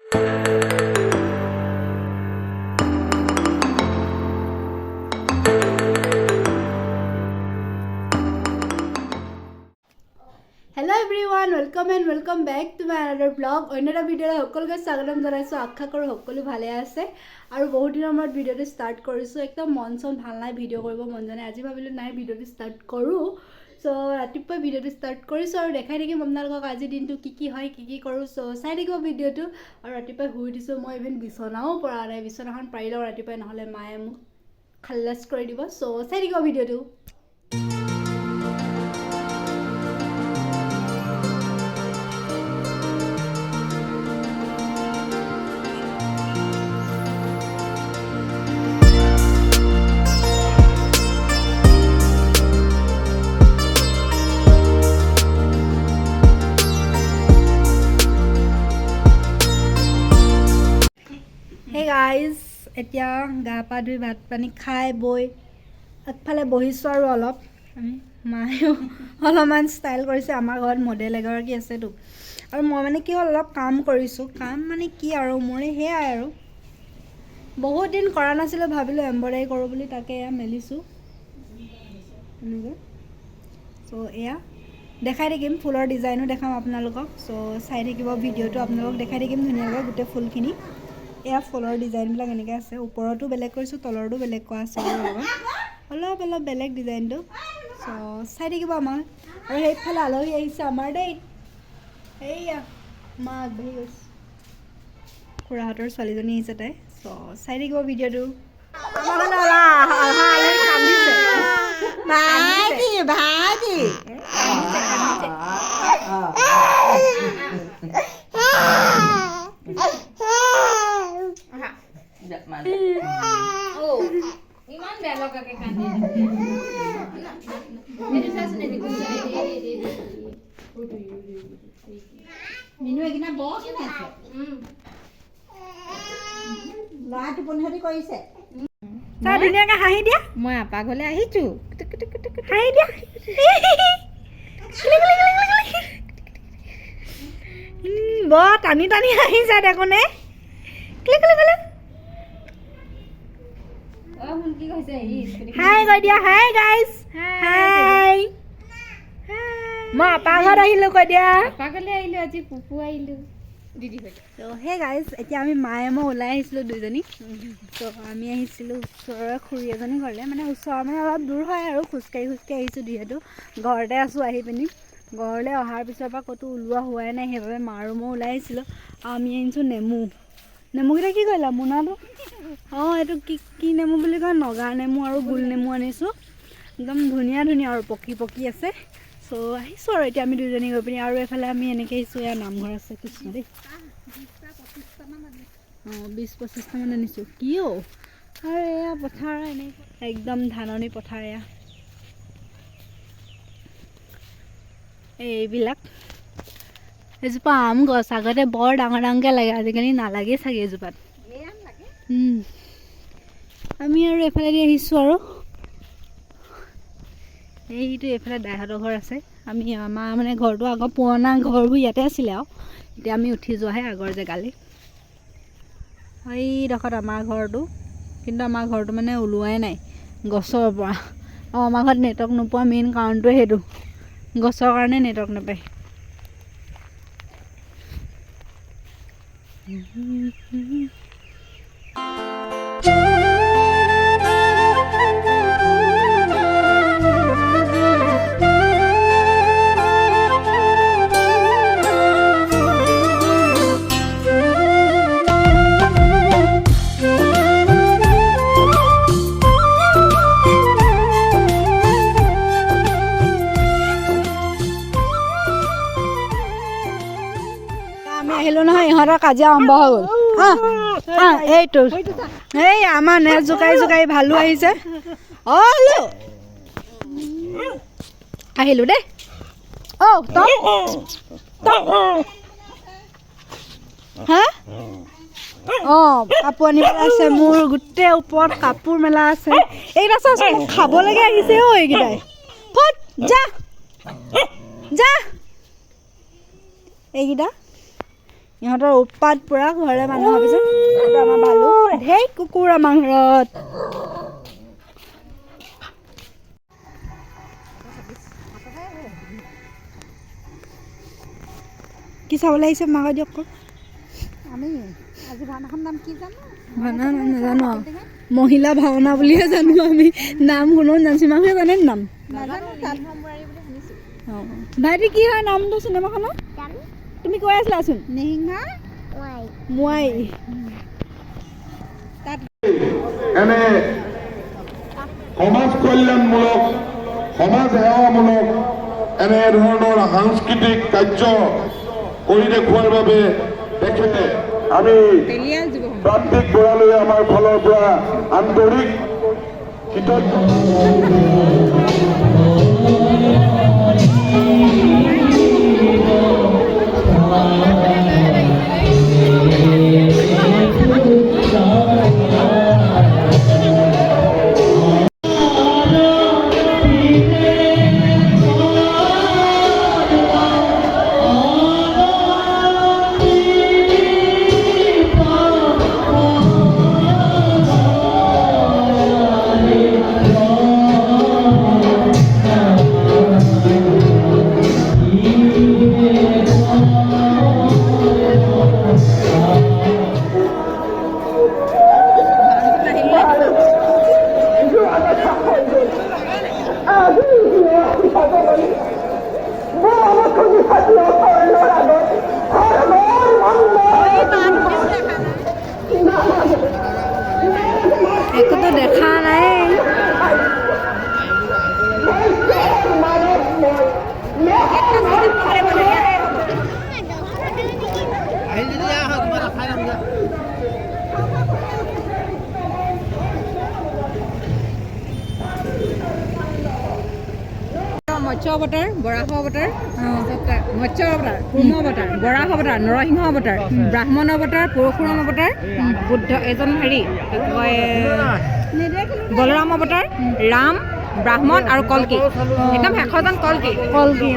Hello everyone, welcome back to my another vlog. Another video সকলকে স্বাগতম জনাইছো আশা কৰো সকলো ভালে আছে আৰু বহুত দিনৰ মূৰত ভিডিওটো ষ্টাৰ্ট কৰিছো একদম মন চন ভাল নাই ভিডিও কৰিব মন জানে আজি ভাবিলো নাই ভিডিওটো ষ্টাৰ্ট কৰো সো ৰাতিপুৱা ভিডিওটো ষ্টাৰ্ট কৰিছো আৰু দেখাই থাকিম আপোনালোকক আজি দিনটো কি হয় কি কৰো সো চাই থাকিব ভিডিওটো আৰু ৰাতিপুৱা শুই দিছো মই ইভেন বিছনাও পৰা নাই বিছনাখন পাৰিলো ৰাতিপুৱা নহলে মায়ে মোক খাল্লাস কৰি দিব সো চাই থাকিব ভিডিওটো গাইজ এতিয়া গা পা ধুই ভাত পানী খাই বই আগফালে বহিছোঁ আৰু অলপ আমি মায়েও অলপমান ষ্টাইল কৰিছে আমাৰ ঘৰত মডেল এগৰাকী আছেতো আৰু মই মানে কি হ'ল অলপ কাম কৰিছোঁ কাম মানে কি আৰু মোৰ সেয়াই আৰু বহুত দিন কৰা নাছিলোঁ ভাবিলোঁ এম্ব্ৰইডাৰী কৰোঁ বুলি তাকে এয়া মেলিছোঁ এনেকৈ চ' এয়া দেখাই থাকিম ফুলৰ ডিজাইনো দেখাম আপোনালোকক চ' চাই থাকিব ভিডিঅ'টো আপোনালোকক দেখাই থাকিম ধুনীয়াকৈ গোটেই ফুলখিনি এয়া ফুলৰ ডিজাইনবিলাক এনেকৈ আছে ওপৰতো বেলেগ কৰিছোঁ তলৰতো বেলেগ কৰা আছে অলপ বেলেগ ডিজাইনটো চ' চাই থাকিব আমাৰ আৰু সেইফালে আলহী আহিছে আমাৰ দেই এইয়া মা আগবাঢ়ি গৈছে খুৰাহঁতৰ ছোৱালীজনী আহিছে তাই চ' চাই থাকিব ভিডিঅ'টো ইমান বেয়া লগাকে কান্দি মেরে শাসনে দেখুন মিনু এগিনা বস আছে লাটো পনহৰি কৰিছে তা ধুনীয়াকৈ হাঁহি দিয়া মই আপা ঘৰলৈ আহিছো হাঁহি দিয়া বৰ টানি টানি হাঁহি যায় দেখোনে হাই কৈ দিয়া হাই গাইজ হাই মই আপা ঘৰত আহিলোঁ কৈ দিয়া আপা ঘৰলৈ আহিলো আজি পুপু আহিলো দিদি ঘৰলৈ ত' সেই গাইজ এতিয়া আমি মায়ে মই ওলাই আহিছিলোঁ দুইজনী ত' আমি আহিছিলোঁ ওচৰৰে খুৰী এজনী ঘৰলৈ মানে ওচৰৰ মানে অলপ দূৰ হয় আৰু খোজকাঢ়ি আহিছোঁ যিহেতু ঘৰতে আছোঁ আহি পিনি ঘৰলৈ অহাৰ পিছৰ পৰা ক'তো ওলোৱা হোৱাই নাই সেইবাবে মা আৰু মই ওলাই আহিছিলোঁ আৰু আমি আনিছোঁ নেমুকেইটা কি কৰিলা মোনাটো অঁ এইটো কি নেমু বুলি কয় নগা নেমু আৰু গোল নেমু আনিছোঁ একদম ধুনীয়া আৰু পকি আছে চ' আহিছোঁ আৰু এতিয়া আমি দুজনী গৈ পিনি আৰু এফালে আমি এনেকৈ আহিছোঁ এয়া নামঘৰ আছে কৃষ্ণ দেই অঁ 20-25টামান আনিছোঁ কিয় আৰু এয়া পথাৰ এনেকৈ একদম ধাননি পথাৰ এয়া এইবিলাক এজোপা আম গছ আগতে বৰ ডাঙৰকৈ লাগে আজিকালি নালাগে চাগে এজোপাত আমি আৰু এফালেদি আহিছোঁ আৰু এইটো এইফালে দাইহঁতৰ ঘৰ আছে আমি আমাৰ মানে ঘৰটো আগৰ পুৰণা ঘৰবোৰ ইয়াতে আছিলে আৰু এতিয়া আমি উঠি যোৱাহে আগৰ জেগালৈ এইডোখৰত আমাৰ ঘৰটো কিন্তু আমাৰ ঘৰটো মানে ওলোৱাই নাই গছৰ পৰা আৰু আমাৰ ঘৰত নেটৱৰ্ক নোপোৱা মেইন কাৰণটোৱে সেইটো গছৰ কাৰণে নেটৱৰ্ক নাপায় আহিলোঁ নহয় ইহঁতৰ কাজিয়া আৰম্ভ হৈ গ'ল এইটো এই আমাৰ নেট জোকাৰি ভালো আহিছে আহিলোঁ দেই হা অঁ কাপোৰ আনিব আছে মোৰ গোটেই ওপৰত কাপোৰ মেলা আছে এইকেইটা চাচোন খাবলৈকে আহিছে এইকেইটাই ফট যা এইকেইটা ইহঁতৰ উৎপাত পুৰা ঘৰলৈ মানুহ ভাবিছোঁ আমাৰ ভালু ঢেৰ কুকুৰ আমাৰ ঘৰত কি চাবলৈ আহিছে মাকৈ দিয়ক কওক আমি আজি ভাওনাখন নাম কি জানো ভাওনা নাম নাজানো মহিলা ভাওনা বুলিহে জানো আমি নাম কোনো নাচিমাকে জানে নাম নাজানো তাত ভাইটি কি হয় নামটো চিনেমাখনৰ তুমি কৈ আছিলাচোন নিহিঙা মোৱাই এনে সমাজ কল্যাণমূলক সমাজ সেৱামূলক এনে ধৰণৰ সাংস্কৃতিক কাৰ্য কৰি দেখুৱাৰ বাবে তেখেতে আমি প্ৰান্তিক বৰালৈ আমাৰ ফালৰ পৰা আন্তৰিক কৃতজ্ঞ একোতো দেখা নাই মৎস্য অৱতাৰ বৰাহ অৱতাৰ মৎস্য অৱতাৰ কুৰ্ম অৱতাৰ বৰাহ অৱতাৰ নৰসিংহ অৱতাৰ ব্ৰাহ্মণ অৱতাৰ পৰশুৰাম অৱতাৰ বুদ্ধ এজন হেৰি বলৰাম অৱতাৰ ৰাম ব্ৰাহ্মণ আৰু কল্কি একদম শেষৰজন কল্কি